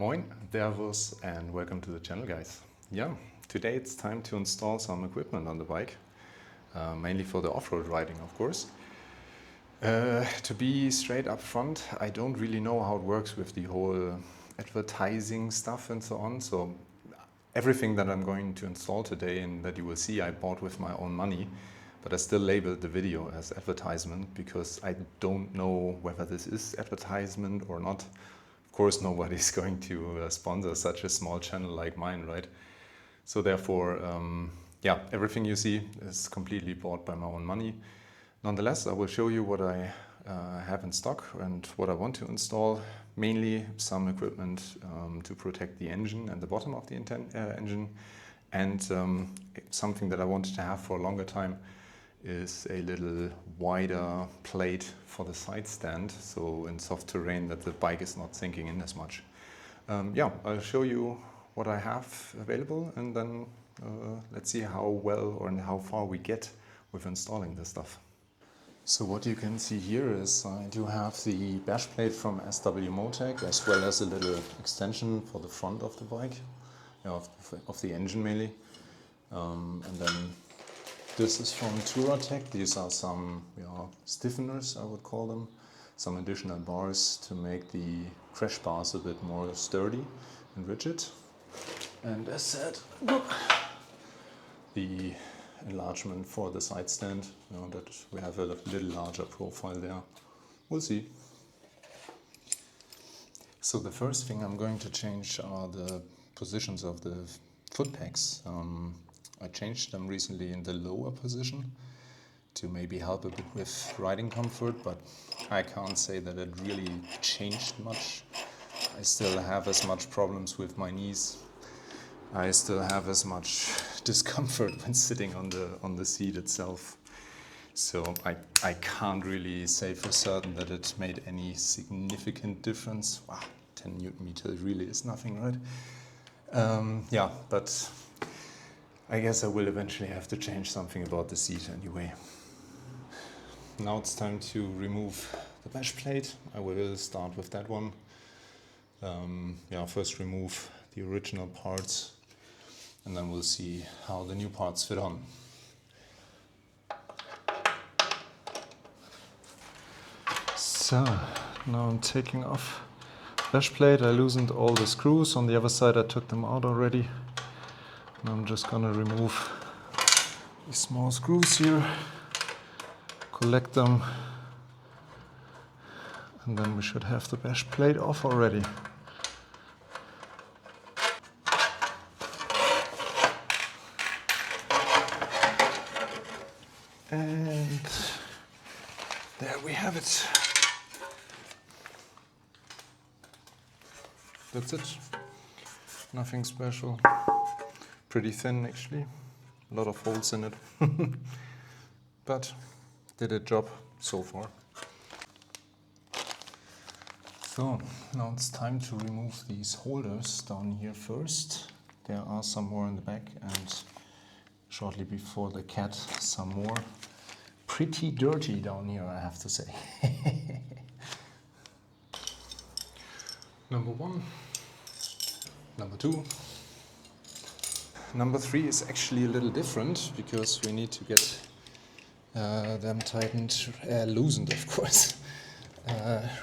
Moin, servus, and welcome to the channel, guys. Yeah, today it's time to install some equipment on the bike, mainly for the off-road riding, of course. To be straight up front, I don't really know how it works with the whole advertising stuff and so on. So everything that I'm going to install today and that you will see, I bought with my own money, but I still labeled the video as advertisement because I don't know whether this is advertisement or not. Of course, nobody's going to sponsor such a small channel like mine, right? So therefore, yeah, everything you see is completely bought by my own money. Nonetheless, I will show you what I have in stock and what I want to install. Mainly some equipment to protect the engine and the bottom of the engine. And something that I wanted to have for a longer time is a little wider plate for the side stand, so in soft terrain that the bike is not sinking in as much. Yeah, I'll show you what I have available, and then let's see how well or how far we get with installing this stuff. So what you can see here is I do have the bash plate from SW-Motech, as well as a little extension for the front of the bike, of the engine mainly, and then this is from Touratech. These are some stiffeners, I would call them. Some additional bars to make the crash bars a bit more sturdy and rigid. And as said, the enlargement for the side stand, that we have a little larger profile there. We'll see. So the first thing I'm going to change are the positions of the Footpegs. I changed them recently in the lower position to maybe help a bit with riding comfort, but I can't say that it really changed much. I still have as much problems with my knees. I still have as much discomfort when sitting on the seat itself. So I can't really say for certain that it made any significant difference. Wow, 10 Newton meters really is nothing, right? Yeah, but I guess I will eventually have to change something about the seat anyway. Now it's time to remove the bash plate. I will start with that one. Yeah, first remove the original parts, and then we'll see how the new parts fit on. So now I'm taking off bash plate. I loosened all the screws. On the other side I took them out already. And I'm just gonna remove these small screws here, collect them, and then we should have the bash plate off already. And there we have it. That's it. Nothing special. Pretty thin actually. A lot of holes in it. But did a job so far. So now it's time to remove these holders down here first. There are some more in the back, and shortly before the cat some more. Pretty dirty down here, I have to say. Number one, number two. Number three is actually a little different because we need to get them tightened, loosened of course,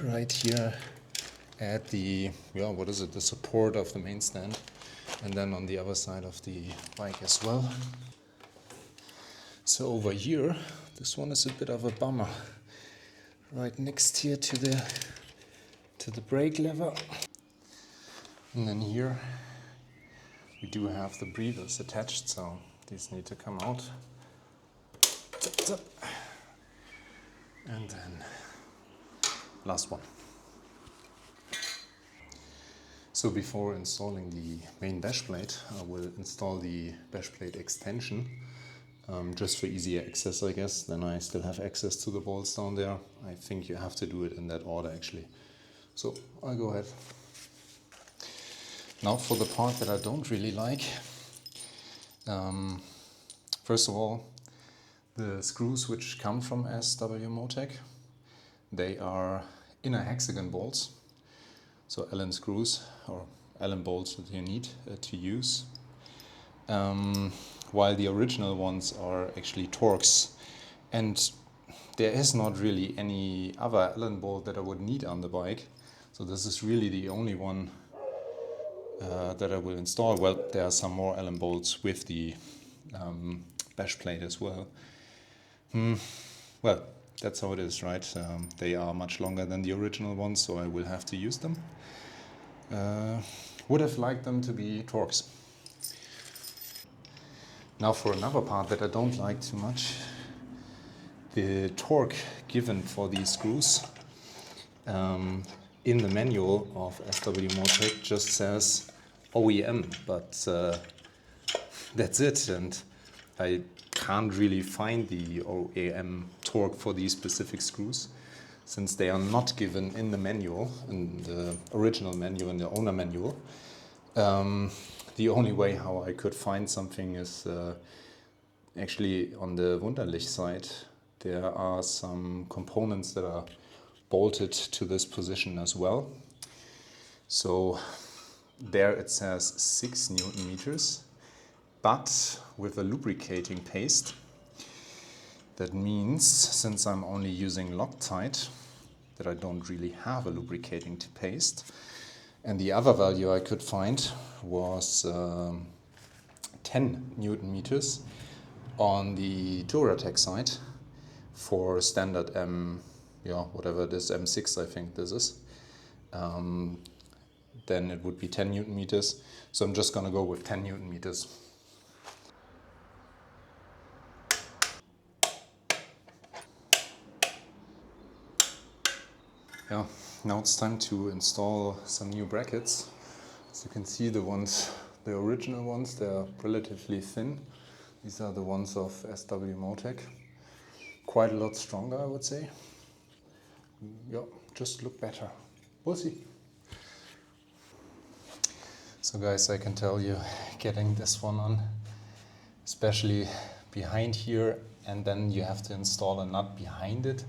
right here at the, what is it, the support of the main stand, and then on the other side of the bike as well. So over here, this one is a bit of a bummer. Right next here to the brake lever. And then here we do have the breathers attached, so these need to come out. And then last one. So before installing the main bash plate, I will install the bash plate extension, just for easier access, I guess. Then I still have access to the bolts down there. I think you have to do it in that order actually. So I'll go ahead. Now for the part that I don't really like. First of all, the screws which come from SW-Motech, they are inner hexagon bolts. So Allen screws, or Allen bolts that you need to use, while the original ones are actually Torx. And there is not really any other Allen bolt that I would need on the bike, so this is really the only one that I will install. Well, there are some more Allen bolts with the bash plate as well. Well, that's how it is, right? They are much longer than the original ones, so I will have to use them. Would have liked them to be Torx. Now for another part that I don't like too much, the torque given for these screws in the manual of SW-Motech just says OEM, but that's it, and I can't really find the OEM torque for these specific screws, since they are not given in the manual, in the original manual, in the owner manual. The only way how I could find something is actually on the Wunderlich side. There are some components that are bolted to this position as well. So there it says 6 Newton meters, but with a lubricating paste. That means, since I'm only using Loctite, that I don't really have a lubricating paste. And the other value I could find was 10 Newton meters on the Touratech side for standard whatever it is, M6 I think this is. Then it would be 10 Newton meters. So I'm just gonna go with 10 Newton meters. Yeah, now it's time to install some new brackets. As you can see, the original ones, they're relatively thin. These are the ones of SW-Motech. Quite a lot stronger, I would say. Yeah, just look better. We'll see. So guys, I can tell you, getting this one on, especially behind here, and then you have to install a nut behind it.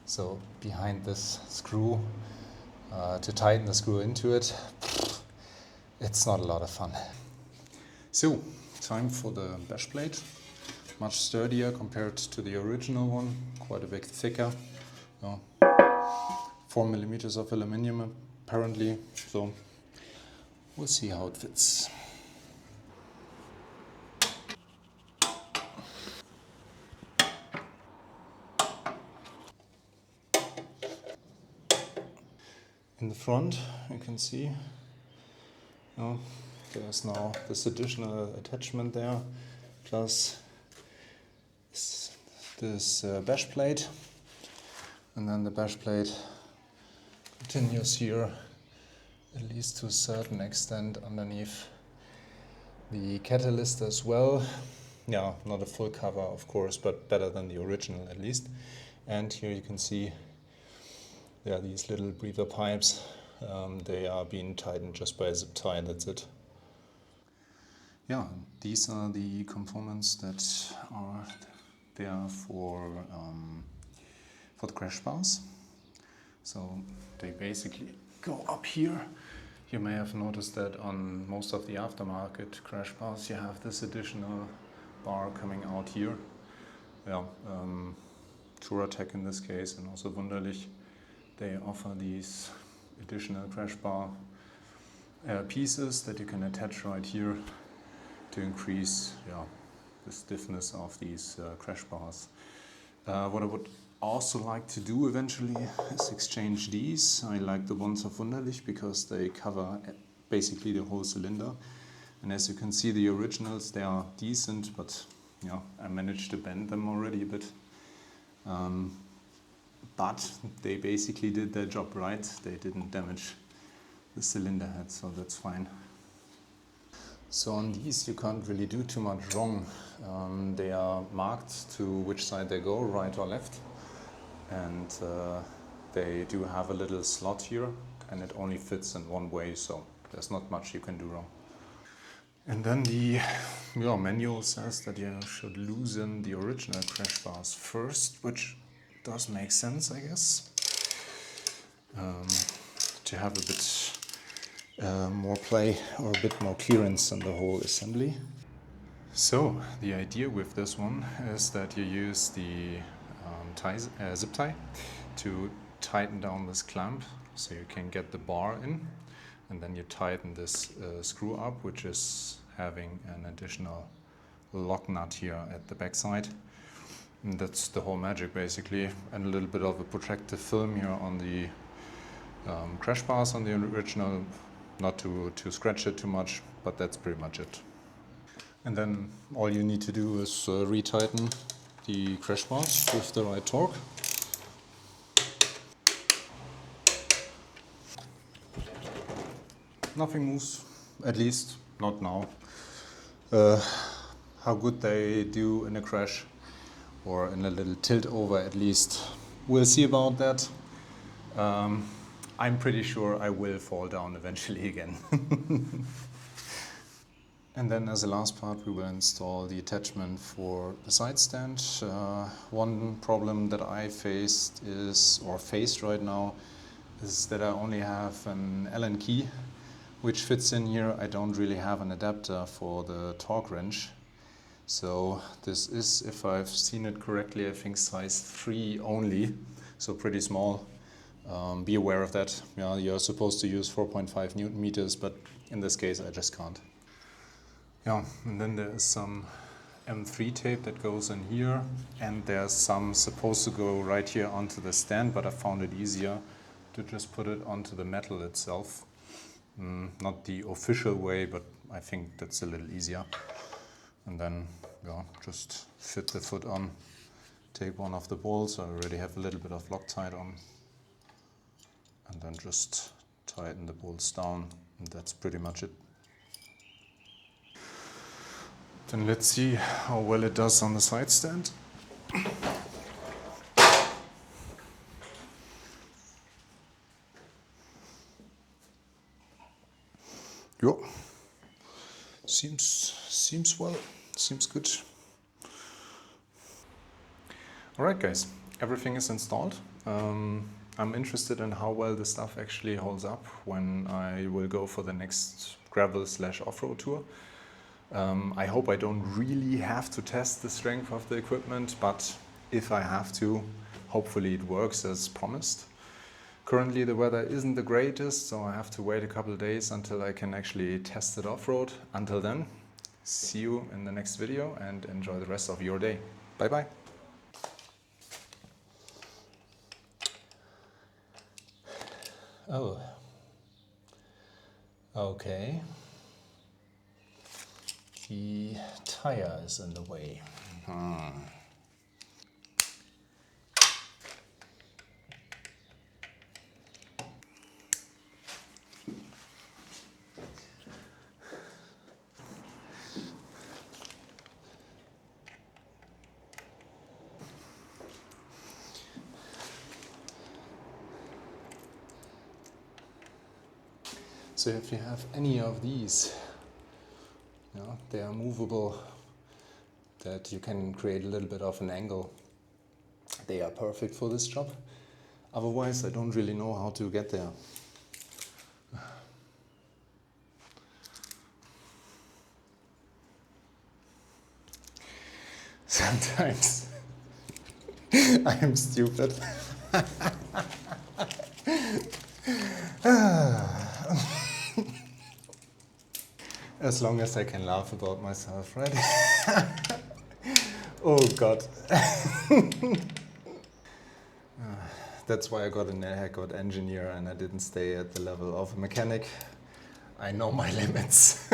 So behind this screw, to tighten the screw into it, it's not a lot of fun. So, time for the bash plate. Much sturdier compared to the original one, quite a bit thicker. 4 millimeters of aluminium apparently, so we'll see how it fits. In the front, you can see, there's now this additional attachment there, plus this bash plate, and then the bash plate continues here, at least to a certain extent, underneath the catalyst as well. Yeah, not a full cover, of course, but better than the original at least. And here you can see there are these little breather pipes. They are being tightened just by a zip tie, and that's it. Yeah, these are the components that are there for the crash bars. So they basically go up here. You may have noticed that on most of the aftermarket crash bars you have this additional bar coming out here. Yeah, Touratech in this case, and also Wunderlich, they offer these additional crash bar pieces that you can attach right here to increase the stiffness of these crash bars. What I would also like to do eventually is exchange these. I like the ones of Wunderlich because they cover basically the whole cylinder. And as you can see, the originals, they are decent, but I managed to bend them already a bit. But they basically did their job right. They didn't damage the cylinder head, so that's fine. So on these you can't really do too much wrong. They are marked to which side they go, right or left. And they do have a little slot here, and it only fits in one way, so there's not much you can do wrong. And then the manual says that you should loosen the original crash bars first, which does make sense, I guess. To have a bit more play or a bit more clearance in the whole assembly. So the idea with this one is that you use the zip tie to tighten down this clamp so you can get the bar in, and then you tighten this screw up, which is having an additional lock nut here at the back side. And that's the whole magic basically, and a little bit of a protective film here on the crash bars on the original, not to scratch it too much, but that's pretty much it. And then all you need to do is retighten the crash bars with the right torque. Nothing moves, at least not now. How good they do in a crash or in a little tilt over, at least we'll see about that. I'm pretty sure I will fall down eventually again. And then as a last part we will install the attachment for the side stand. One problem that I faced right now is that I only have an Allen key which fits in here. I don't really have an adapter for the torque wrench. So this is, if I've seen it correctly, I think size 3 only, so pretty small. Be aware of that. Yeah, you're supposed to use 4.5 Newton meters, but in this case I just can't. Yeah, and then there is some M3 tape that goes in here, and there's some supposed to go right here onto the stand, but I found it easier to just put it onto the metal itself. Not the official way, but I think that's a little easier. And then, yeah, just fit the foot on, take one of the bolts. I already have a little bit of Loctite on, and then just tighten the bolts down, and that's pretty much it. Then let's see how well it does on the side stand. Yo, seems well, seems good. Alright guys, everything is installed. I'm interested in how well the stuff actually holds up when I will go for the next gravel/off-road tour. I hope I don't really have to test the strength of the equipment, but if I have to, hopefully it works as promised. Currently the weather isn't the greatest, so I have to wait a couple of days until I can actually test it off-road. Until then, see you in the next video and enjoy the rest of your day. Bye bye. Oh, okay. The tire is in the way. So if you have any of these, they are movable, that you can create a little bit of an angle. They are perfect for this job. Otherwise, I don't really know how to get there. Sometimes I am stupid. As long as I can laugh about myself, right? Oh God. That's why I got an engineer and I didn't stay at the level of a mechanic. I know my limits.